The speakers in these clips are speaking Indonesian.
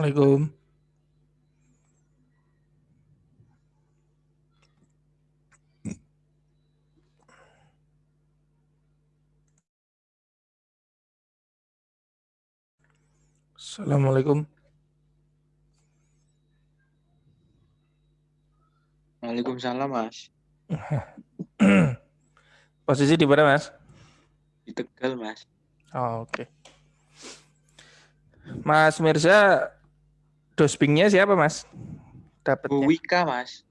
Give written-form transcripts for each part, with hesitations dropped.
Assalamualaikum. Assalamualaikum. Waalaikumsalam, Mas. Posisi di mana, Mas? Di Tegal, Mas. Oh, oke. Mas Mirza, dospingnya siapa, Mas? Bu Dapatnya Wika, Mas.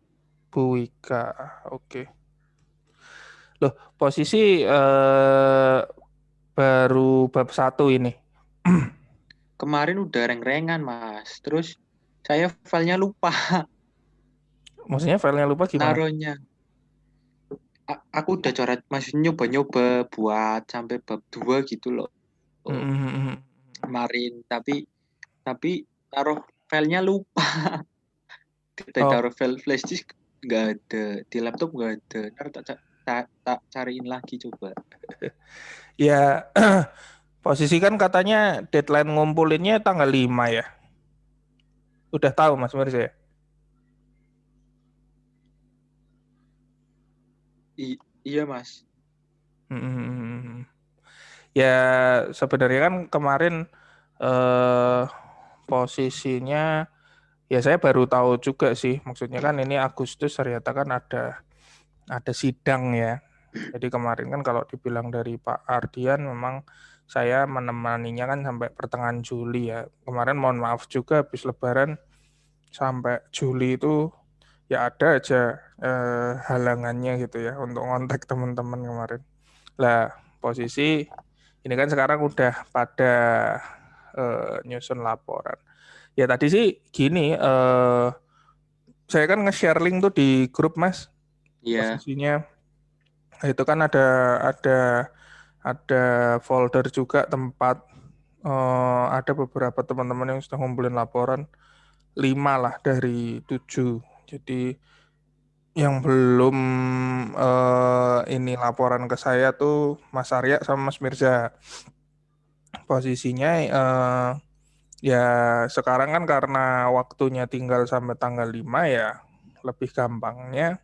Bu Wika. Oke. Loh, posisi baru bab 1 ini. Kemarin udah reng-rengan, Mas. Terus saya filenya lupa Maksudnya filenya lupa gimana? naruhnya. Aku udah coret, Mas, nyoba-nyoba buat sampai bab 2 gitu loh Mm-mm. kemarin. Tapi taruh filenya lupa. Kita Oh, taruh file flash disk nggak ada. Di laptop nggak ada. Ntar tak cariin lagi coba. ya posisi kan katanya deadline ngumpulinnya tanggal 5 ya. Udah tahu, Mas Mirza ya? Iya, Mas. Mm-mm. Ya sebenarnya kan kemarin eh posisinya ya saya baru tahu juga sih. Maksudnya kan ini Agustus ternyata kan ada sidang ya. Jadi kemarin kan kalau dibilang dari Pak Ardian memang saya menemaninya kan sampai pertengahan Juli ya. Kemarin mohon maaf juga habis Lebaran sampai Juli itu ya ada aja halangannya gitu ya untuk ngontak teman-teman kemarin. Lah posisi ini kan sekarang udah pada nyusun laporan. Ya tadi sih gini, saya kan nge-share link tuh di grup, Mas. Iya. Posisinya itu kan ada ada folder juga tempat ada beberapa teman-teman yang sudah ngumpulin laporan 5 lah dari 7. Jadi yang belum ini laporan ke saya tuh Mas Arya sama Mas Mirza. Posisinya ya sekarang kan karena waktunya tinggal sampai tanggal 5 ya lebih gampangnya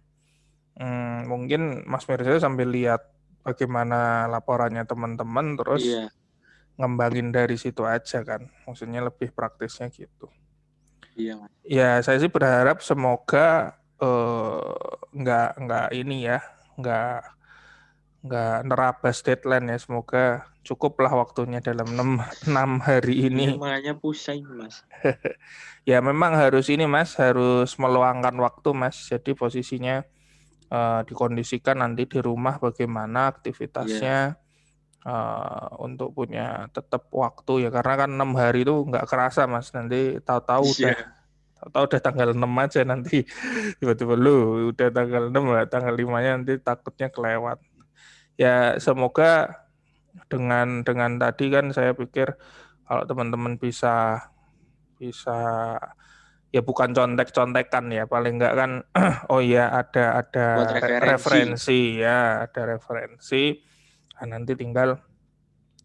mungkin Mas Mirza sambil lihat bagaimana laporannya teman-teman terus Iya. ngembangin dari situ aja kan. Maksudnya lebih praktisnya gitu. Iya, Mas. Ya saya sih berharap semoga nggak ini ya, nggak nggak nerabas deadline ya. Semoga cukuplah waktunya dalam 6 hari Iya, ini. makanya pusing, Mas. Ya memang harus ini Mas, harus meluangkan waktu Mas. Jadi posisinya dikondisikan nanti di rumah bagaimana Iya. aktivitasnya untuk punya tetap waktu ya karena kan 6 hari itu nggak kerasa Mas. Nanti Iya. tahu-tahu udah tanggal 6 aja nanti tiba-tiba lu udah tanggal 6 lah, tanggal 5-nya nanti takutnya kelewat. Ya semoga dengan tadi kan saya pikir kalau teman-teman bisa bisa ya bukan contek-contekan ya paling enggak kan oh ya ada Buat referensi. referensi ya ada referensi. Nah, nanti tinggal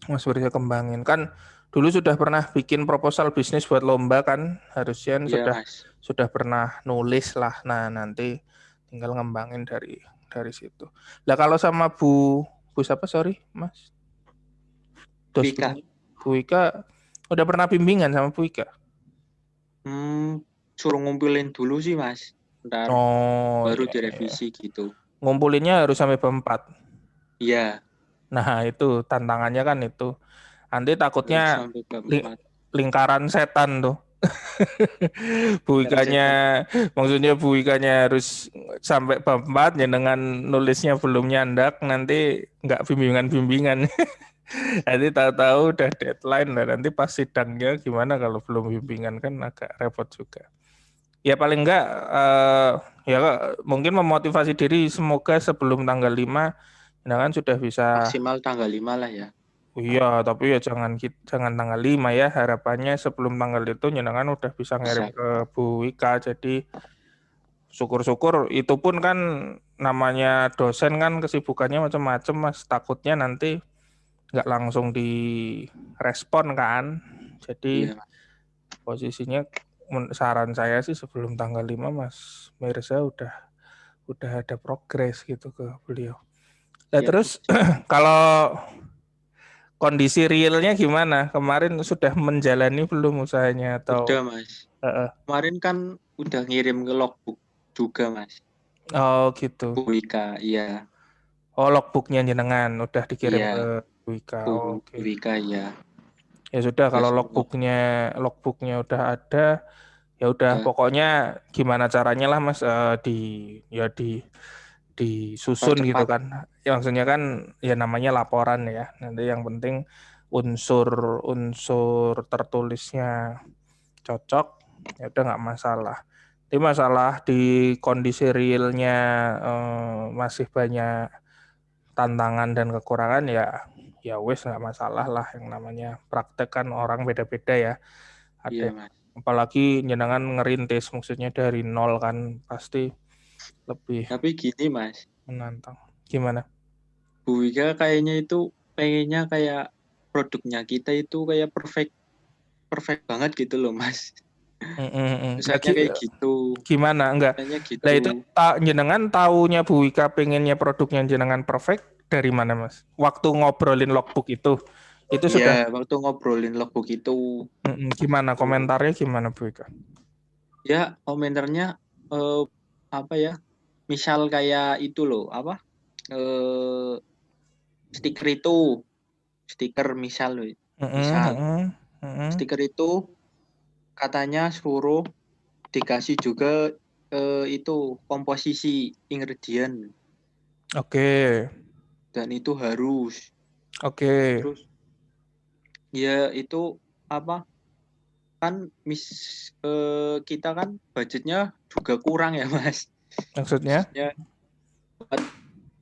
Mas Wirja kembangin kan dulu sudah pernah bikin proposal bisnis buat lomba kan harusnya Iya, sudah Mas. sudah pernah nulis lah. Nah nanti tinggal ngembangin dari situ. Lah kalau sama Bu siapa sorry Mas Wika. Dospingnya Bu Ika udah pernah bimbingan sama Bu Ika? Suruh ngumpulin dulu sih, Mas. Ntar Oh baru iya, iya. direvisi gitu. Ngumpulinnya harus sampai bab 4. Iya, Nah itu tantangannya kan itu. Nanti takutnya harus sampai bab li- 4. lingkaran setan tuh. Bu Lingkaran Ikanya, setan. maksudnya Bu Ikanya harus sampai bab 4 ya dengan nulisnya belum nyandak nanti nggak bimbingan-bimbingan. Nanti tahu-tahu udah deadline lah nanti pas sidangnya gimana kalau belum bimbingan kan agak repot juga. Ya paling enggak ya mungkin memotivasi diri semoga sebelum tanggal 5 ya kan sudah bisa. Maksimal tanggal 5 lah ya. Iya, tapi ya jangan tanggal 5 ya. Harapannya sebelum tanggal itu nyenangan udah bisa ngirim Bisa. ke Bu Wika. Jadi syukur-syukur itu pun kan namanya dosen kan kesibukannya macam-macam Mas. Takutnya nanti nggak langsung direspon kan. Jadi Iya, Mas. posisinya saran saya sih sebelum tanggal 5 Mas Mirza udah ada progres gitu ke beliau. Nah, Siap, terus Mas. Siap. kalau kondisi realnya gimana? Kemarin sudah menjalani belum usahanya Udah, atau Mas. Heeh. Kemarin kan udah ngirim ke logbook juga, Mas. Oh gitu. Bu Wika, iya. Oh, logbooknya jenengan udah dikirim ke Iya, Wika. Bu Oh, oke. Wika, iya. Ya sudah Udah kalau semua. logbooknya udah ada, ya udah Udah pokoknya gimana caranya lah Mas ya disusun gitu percepat. kan. Ya maksudnya kan ya namanya laporan ya. Nanti yang penting unsur tertulisnya cocok, ya udah nggak masalah. Tapi masalah di kondisi realnya masih banyak tantangan dan kekurangan ya wes nggak masalah lah, yang namanya praktek kan orang beda-beda ya. Ada Iya, Mas. apalagi jenengan ngerintis maksudnya dari nol kan pasti lebih Tapi gini, Mas. menantang. Gimana? Bu Wika kayaknya itu pengennya kayak produknya kita itu kayak perfect perfect banget gitu loh, Mas. Misalnya Lagi kayak gitu. gimana? Enggak. Misalnya Lah gitu. itu jenengan taunya Bu Wika pengennya produknya jenengan perfect dari mana Mas? Waktu ngobrolin logbook itu Iya, sudah waktu ngobrolin logbook itu. gimana komentarnya gimana Bu Wika? Ya, komentarnya eh, apa ya? Misal kayak itu loh, apa? Eh, stiker itu, stiker misal loh. Mm-mm, Misal mm-mm, mm-mm. stiker itu katanya suruh dikasih juga itu komposisi ingredient Oke, dan itu harus. oke. Terus ya itu apa? Kan kita kan budgetnya juga kurang ya, Mas. Maksudnya? Maksudnya buat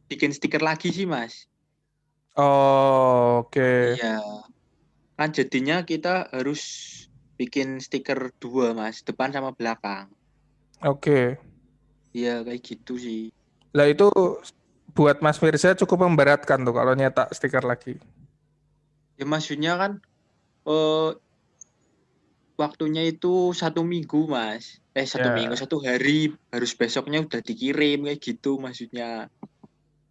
bikin stiker lagi sih, Mas. Oh, oke. Iya, kan jadinya kita harus bikin stiker dua, Mas, depan sama belakang. Oke. Iya, kayak gitu sih. Lah itu buat Mas Mirza cukup memberatkan tuh kalau nyetak stiker lagi. Ya maksudnya kan eh, waktunya itu 1 minggu, Mas. 1 minggu, Ya. 1 hari, harus besoknya udah dikirim kayak gitu maksudnya.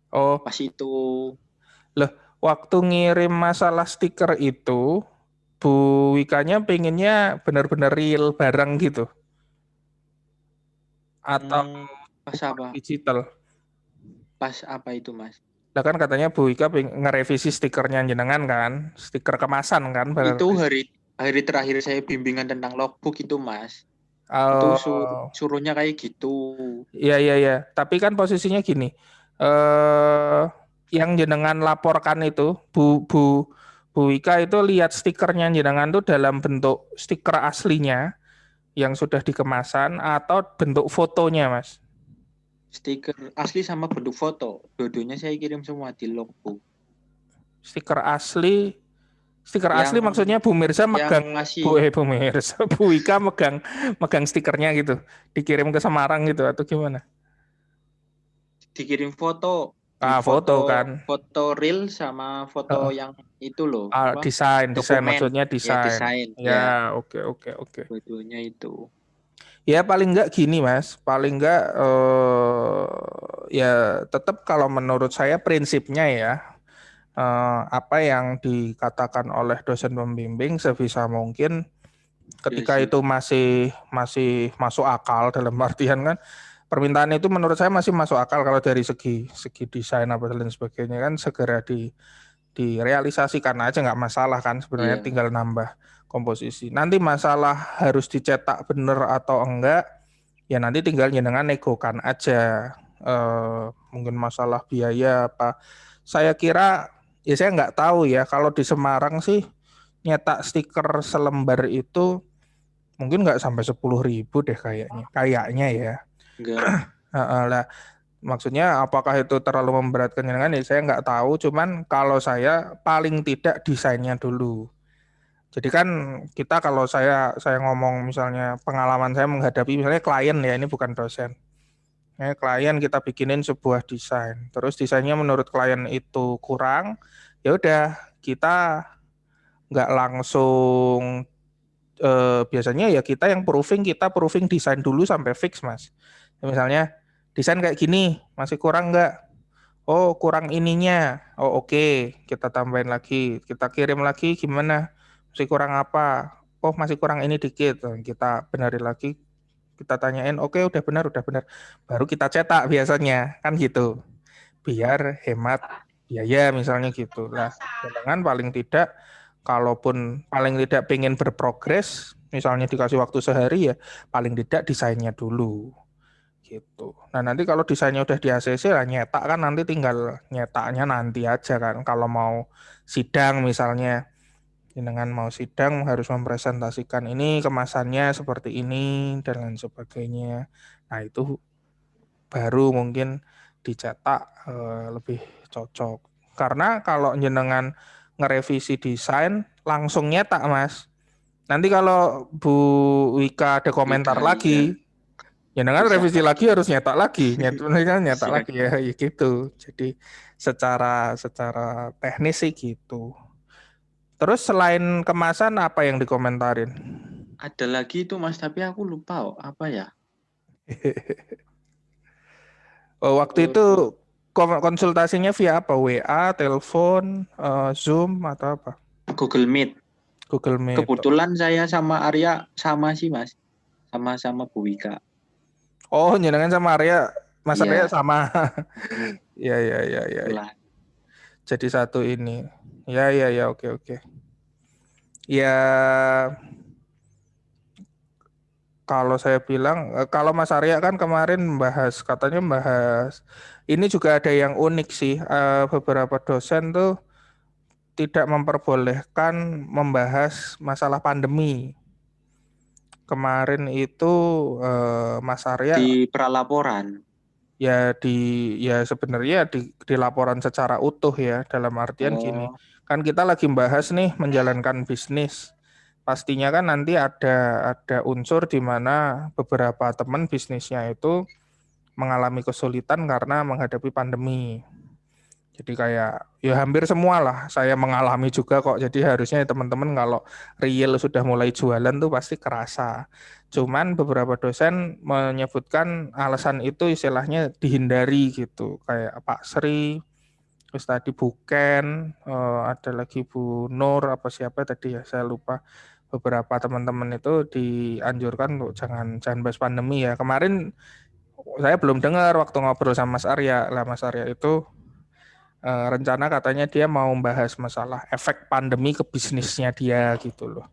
Oh, Pas itu, loh, waktu ngirim masalah stiker itu, Bu Wikanya pengennya benar-benar real barang gitu atau pas cuma apa? digital. Pas apa itu, Mas? Lah kan katanya Bu Wika ngerevisi stikernya jenengan kan, stiker kemasan kan Itu berarti. hari hari terakhir saya bimbingan tentang logbook itu, Mas. Itu Oh, suruhnya kayak gitu. iya iya iya. Tapi kan posisinya gini, eh yang jenengan laporkan itu, Bu Bu Bu Wika itu lihat stikernya jenengan tuh dalam bentuk stiker aslinya yang sudah dikemasan atau bentuk fotonya, Mas. Stiker asli sama bentuk foto. Dua-duanya saya kirim semua di logbook. Stiker asli, stiker asli Yang maksudnya Bu Mirza yang megang ngasih Bu Mirza, Bu Wika megang megang stikernya gitu, dikirim ke Semarang gitu atau gimana? dikirim foto, di Ah, foto foto kan. foto real sama foto Heeh. yang itu loh, Ah, apa? desain Dokumen. maksudnya Ya desain. desain, Ya, ya. oke oke oke. Dua-duanya itu. Ya paling enggak gini Mas, paling enggak ya tetap kalau menurut saya prinsipnya ya apa yang dikatakan oleh dosen pembimbing sebisa mungkin Ya ketika sih. itu masih masih masuk akal dalam artian kan permintaan itu menurut saya masih masuk akal kalau dari segi segi desain apa dan sebagainya kan segera direalisasikan aja nggak masalah kan sebenarnya Iya. tinggal nambah komposisi. Nanti masalah harus dicetak bener atau enggak ya nanti tinggal jenengan negokan aja mungkin masalah biaya apa. Saya kira ya saya nggak tahu ya kalau di Semarang sih nyetak stiker selembar itu mungkin nggak sampai 10.000 deh kayaknya ya. Enggak, Mas. Lah maksudnya apakah itu terlalu memberatkan jenengan ya saya nggak tahu. Cuman kalau saya paling tidak desainnya dulu. Jadi kan kita kalau saya ngomong misalnya pengalaman saya menghadapi misalnya klien ya ini bukan dosen. Klien kita bikinin sebuah desain. Terus desainnya menurut klien itu kurang, ya udah kita nggak langsung biasanya ya kita yang proofing desain dulu sampai fix, Mas. Misalnya desain kayak gini, masih kurang nggak? Oh, kurang ininya. Oh, oke. Kita tambahin lagi. Kita kirim lagi gimana? Masih kurang apa? Oh, masih kurang ini dikit. Kita benerin lagi. Kita tanyain, oke, udah benar, udah benar. Baru kita cetak biasanya. Kan gitu. Biar hemat biaya misalnya gitu. Lah, jangan paling tidak, kalaupun paling tidak pengen berprogres, misalnya dikasih waktu sehari ya, paling tidak desainnya dulu gitu. Nah nanti kalau desainnya udah di ACC lah nyetak kan nanti tinggal nyetaknya nanti aja kan. Kalau mau sidang misalnya, dengan mau sidang harus mempresentasikan ini kemasannya seperti ini dan lain sebagainya. Nah itu baru mungkin dicetak lebih cocok. Karena kalau jenengan ngerevisi desain langsung nyetak Mas. Nanti kalau Bu Wika ada komentar Wika, iya. lagi, jenengan Susah. revisi lagi harus nyetak lagi, nyetak Siap. lagi ya gitu. Jadi secara teknis sih gitu. Terus selain kemasan apa yang dikomentarin? Ada lagi itu Mas, tapi aku lupa apa ya. Oh, waktu itu Eh, konsultasinya via apa? WA, telepon, Zoom atau apa? Google Meet. Google Meet. Kebetulan saya sama Arya sama sih Mas. Sama-sama Bu Wika. Oh, jenengan sama Arya, Mas Arya Iya, sama. Ya, ya, ya, ya. itulah. Jadi satu ini. Ya, ya, ya, oke, oke. Ya, kalau saya bilang, kalau Mas Arya kan kemarin katanya membahas, ini juga ada yang unik sih, beberapa dosen tuh tidak memperbolehkan membahas masalah pandemi. Kemarin itu Mas Arya Di pralaporan. ya sebenarnya di laporan secara utuh ya, dalam artian gini, Oh, kan kita lagi bahas nih menjalankan bisnis. Pastinya kan nanti ada unsur di mana beberapa teman bisnisnya itu mengalami kesulitan karena menghadapi pandemi. Jadi kayak ya hampir semua lah saya mengalami juga kok. Jadi harusnya teman-teman kalau real sudah mulai jualan tuh pasti kerasa. Cuman beberapa dosen menyebutkan alasan itu istilahnya dihindari gitu. Kayak Pak Sri, terus tadi Bu Ken, ada lagi Bu Nur apa siapa tadi ya saya lupa. Beberapa teman-teman itu dianjurkan untuk jangan bahas pandemi ya. Kemarin saya belum dengar waktu ngobrol sama Mas Arya. Lah Mas Arya itu rencana katanya dia mau membahas masalah efek pandemi ke bisnisnya dia gitu loh.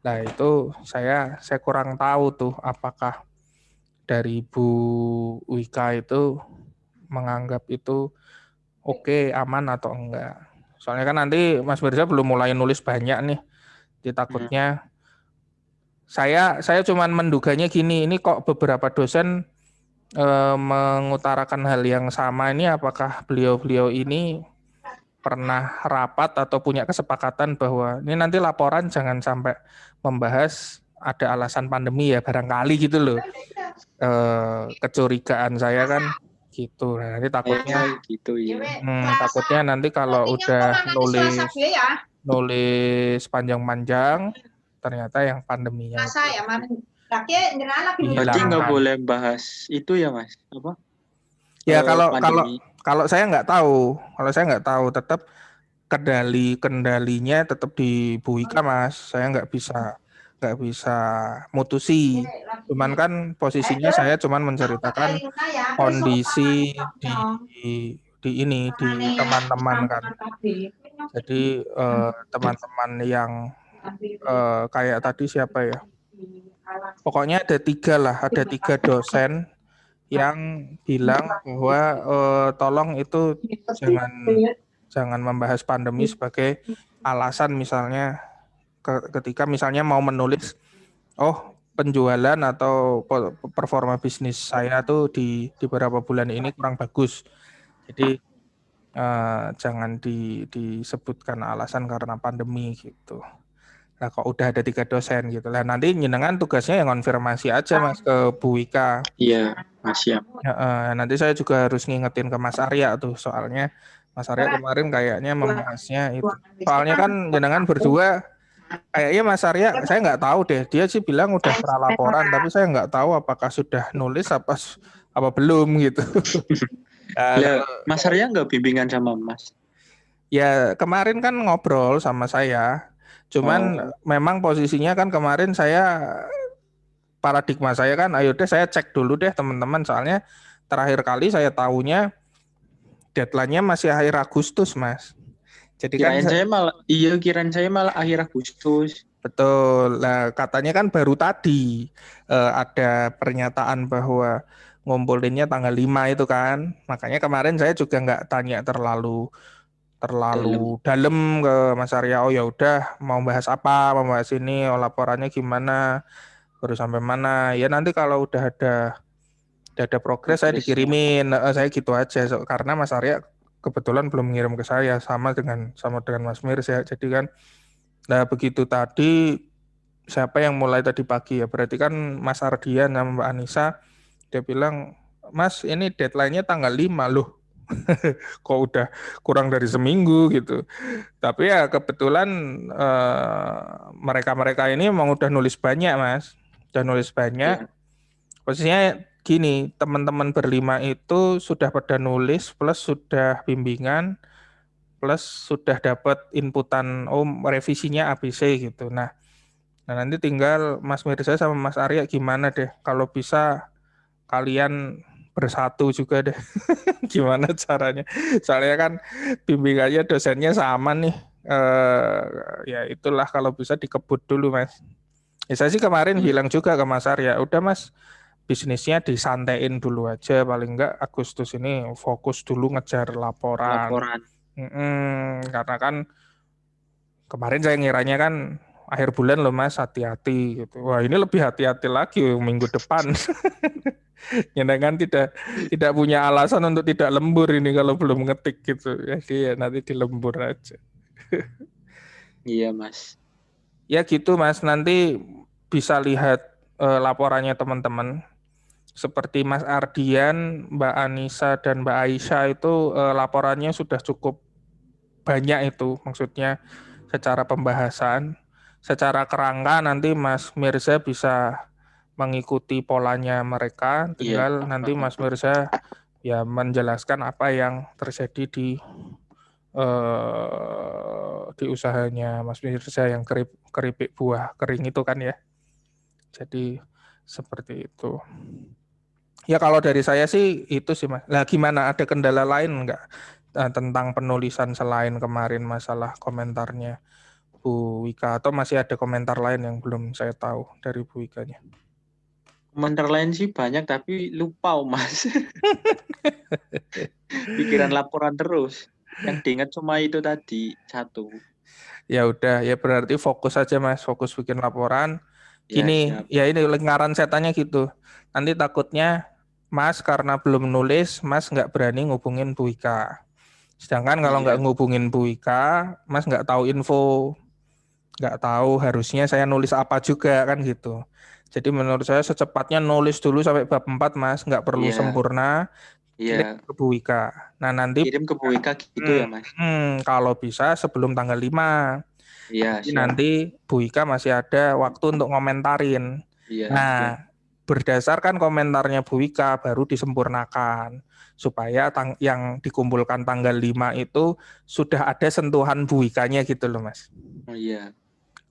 Nah itu saya kurang tahu tuh apakah dari Bu Wika itu menganggap itu oke, aman atau enggak. Soalnya kan nanti Mas Mirza belum mulai nulis banyak nih. Jadi hmm. takutnya saya cuman menduganya gini, ini kok beberapa dosen mengutarakan hal yang sama ini, apakah beliau-beliau ini pernah rapat atau punya kesepakatan bahwa ini nanti laporan jangan sampai membahas ada alasan pandemi ya barangkali gitu loh. Kecurigaan saya kan gitu. Nah, nanti takutnya Gitu ya. takutnya nanti kalau udah nulis panjang-panjang ternyata yang pandeminya itu Berarti nggak dihilangkan. boleh bahas itu ya Mas? Apa? Ya kalau kalau Pandemi. kalau saya nggak tahu, tetap kendalinya tetap di Bu Ika Mas. Saya nggak bisa mutusi. Cuman kan posisinya saya cuman menceritakan kondisi di teman-teman kan. Jadi teman-teman yang kayak tadi siapa ya? Pokoknya ada tiga dosen yang bilang bahwa tolong itu jangan jangan membahas pandemi sebagai alasan misalnya ketika misalnya mau menulis penjualan atau performa bisnis saya tuh di beberapa bulan ini kurang bagus. Jadi jangan disebutkan alasan karena pandemi gitu. Nah, kok udah ada tiga dosen gitu. Nah, nanti jenengan tugasnya yang konfirmasi aja Mas ke Bu Wika. Iya, Mas siap. Nanti saya juga harus ngingetin ke Mas Arya tuh soalnya Mas Arya kemarin kayaknya membahasnya itu. Soalnya kan jenengan berdua Kayaknya Mas Arya, saya nggak tahu deh. Dia sih bilang udah pralaporan, tapi saya nggak tahu apakah sudah nulis apa belum gitu. Nah, Lah, kalau Mas Arya nggak bimbingan sama Mas? ya kemarin kan ngobrol sama saya, cuman Oh, memang posisinya kan kemarin paradigma saya kan, ayo deh saya cek dulu deh teman-teman, soalnya terakhir kali saya tahunya deadline-nya masih akhir Agustus, Mas. Jadi kan kirain saya malah akhir Agustus. betul. Nah, katanya kan baru tadi ada pernyataan bahwa ngumpulinnya tanggal 5 itu kan. Makanya kemarin saya juga nggak tanya terlalu Dalam. terlalu dalam ke Mas Arya. Oh ya udah mau bahas apa, mau bahas ini, oh, laporannya gimana, baru sampai mana. Ya nanti kalau udah ada progres saya Progresnya. dikirimin. Saya gitu aja. Karena Mas Arya kebetulan belum ngirim ke saya sama dengan Mas Mirs ya. Jadi kan nah begitu tadi siapa yang mulai tadi pagi ya? Berarti kan Mas Ardian sama Mbak Anissa dia bilang, "Mas, ini deadline-nya tanggal 5 loh." Kok udah kurang dari seminggu gitu. Tapi ya kebetulan mereka-mereka ini emang udah nulis banyak, Mas. Udah nulis banyak. Ya, Posisinya gini, teman-teman berlima itu sudah pada nulis plus sudah bimbingan plus sudah dapat inputan revisinya ABC gitu. Nah, nanti tinggal Mas Mirza sama Mas Arya gimana deh. Kalau bisa kalian bersatu juga deh. Gimana caranya? Soalnya kan bimbingannya dosennya sama nih. Ya itulah kalau bisa dikebut dulu, Mas. Ya, saya sih kemarin iya. bilang juga ke Mas Arya, udah Mas, bisnisnya disantein dulu aja. Paling enggak Agustus ini fokus dulu ngejar laporan. Laporan. Karena kan kemarin saya ngiranya kan akhir bulan loh Mas, hati-hati gitu. Wah, ini lebih hati-hati lagi minggu depan. Nyenengan tidak tidak punya alasan untuk tidak lembur ini kalau belum ngetik gitu. Jadi ya nanti dilembur aja. Iya, Mas. Ya gitu Mas, nanti bisa lihat laporannya teman-teman. Seperti Mas Ardian, Mbak Anissa dan Mbak Aisyah itu laporannya sudah cukup banyak itu. Maksudnya secara pembahasan, secara kerangka nanti Mas Mirza bisa mengikuti polanya mereka, Iya, tinggal nanti paham. Mas Mirza ya menjelaskan apa yang terjadi di usahanya Mas Mirza yang keripik buah kering itu kan ya. Jadi seperti itu. Ya kalau dari saya sih itu sih Mas. Lah gimana, ada kendala lain nggak tentang penulisan selain kemarin masalah komentarnya Bu Wika, atau masih ada komentar lain yang belum saya tahu dari Bu Wikanya? Komentar lain sih banyak, tapi lupa, Mas. Pikiran laporan terus. Yang diingat cuma itu tadi, satu. Ya udah, ya berarti fokus aja Mas, fokus bikin laporan. Ya, Gini, siap. ya ini lingkaran setannya gitu. Nanti takutnya Mas karena belum nulis, Mas nggak berani ngubungin Bu Wika. Sedangkan kalau nggak Iya, ngubungin Bu Wika, Mas nggak tahu info, nggak tahu harusnya saya nulis apa juga kan gitu. Jadi menurut saya secepatnya nulis dulu sampai bab 4 Mas, nggak perlu iya, sempurna, kirim iya. ke Bu Wika. Nah nanti Kirim ke Bu Ika gitu ya, Mas. kalau bisa sebelum tanggal 5. Iya, Jadi siap. nanti Bu Ika masih ada waktu untuk ngomentarin. Iya, siap. Nah, berdasarkan komentarnya Bu Ika baru disempurnakan supaya yang dikumpulkan tanggal 5 itu sudah ada sentuhan Bu Wikanya gitu loh Mas. Oh iya,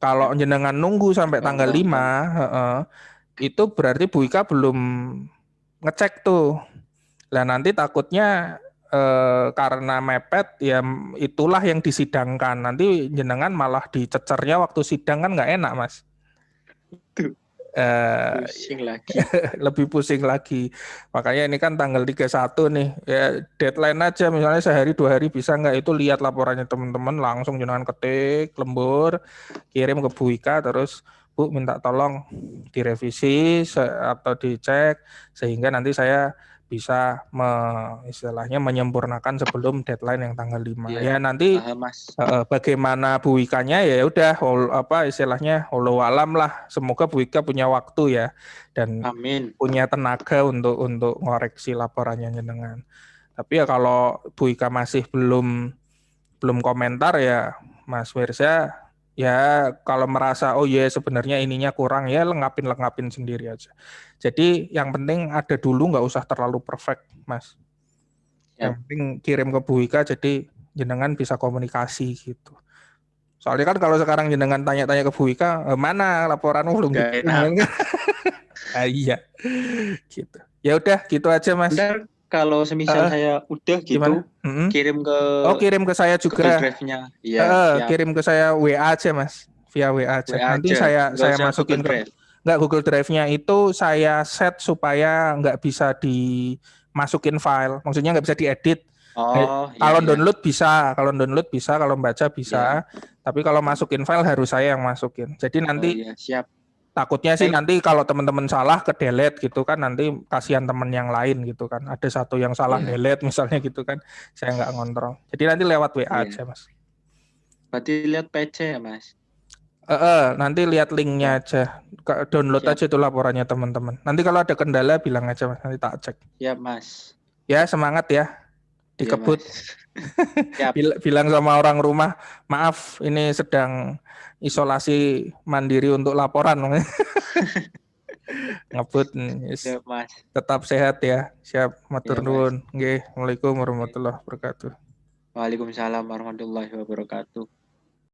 Kalau siap. jenengan nunggu sampai Paham, tanggal paham, 5, paham. itu berarti Bu Ika belum ngecek tuh. Lah nanti takutnya karena mepet ya itulah yang disidangkan. Nanti jenengan malah dicecernya waktu sidang kan nggak enak, Mas. Tuh, Eh, pusing lagi. lebih pusing lagi. Makanya ini kan tanggal 31 nih. Ya deadline aja misalnya sehari 2 hari bisa nggak itu lihat laporannya teman-teman langsung jenengan ketik lembur kirim ke Bu Ika terus Bu minta tolong direvisi atau dicek sehingga nanti saya bisa istilahnya menyempurnakan sebelum deadline yang tanggal 5. Iya, Ya nanti paham, Mas. bagaimana Bu Wikanya ya udah apa istilahnya walau alam lah. Semoga Bu Wika punya waktu ya dan Amin. punya tenaga untuk ngoreksi laporannya jenengan. Tapi ya kalau Bu Ika masih belum belum komentar ya Mas Wirsa Ya kalau merasa oh ya sebenarnya ininya kurang ya lengkapin sendiri aja. Jadi yang penting ada dulu, nggak usah terlalu perfect Mas. Yang Siap. penting kirim ke Bu Ika jadi jenengan bisa komunikasi gitu. Soalnya kan kalau sekarang jenengan tanya-tanya ke Bu Ika, mana laporanmu belum Gak dikirim? enak. Ah, iya, gitu. Ya udah, gitu aja Mas. Ntar kalau semisal Eh, saya udah gimana? gitu, Mm-mm. kirim ke Oh kirim ke saya Google juga. Drive-nya. Iya, siap. Kirim ke saya WA aja Mas, via WA aja. WA Nanti aja, nggak saya usah masukin Google ke Drive. nggak Google Drive-nya itu saya set supaya nggak bisa dimasukin file. Maksudnya nggak bisa diedit. Oh, iya, Kalau iya. download bisa, kalau baca Iya. bisa. Tapi kalau masukin file harus saya yang masukin. Jadi Oh, nanti iya, siap. takutnya sih Baik. nanti kalau teman-teman salah ke delete gitu kan nanti kasihan teman yang lain gitu kan. Ada satu yang salah Iya, delete misalnya gitu kan. Saya nggak ngontrol. Jadi nanti lewat WA iya. aja Mas. Berarti lihat PC ya, Mas? Nanti lihat linknya Siap, aja. Download siap, aja tuh laporannya teman-teman. Nanti kalau ada kendala bilang aja Mas, nanti tak cek. siap, Mas. Ya semangat ya, Iya, dikebut. Mas. Siap. Bilang sama orang rumah, maaf ini sedang isolasi mandiri untuk laporan. Ngebut, yes. Siap, Mas. Tetap sehat ya. Siap, matur Iya, Mas. nuwun. Nggih, Assalamualaikum Oke. warahmatullahi wabarakatuh. Waalaikumsalam warahmatullahi wabarakatuh.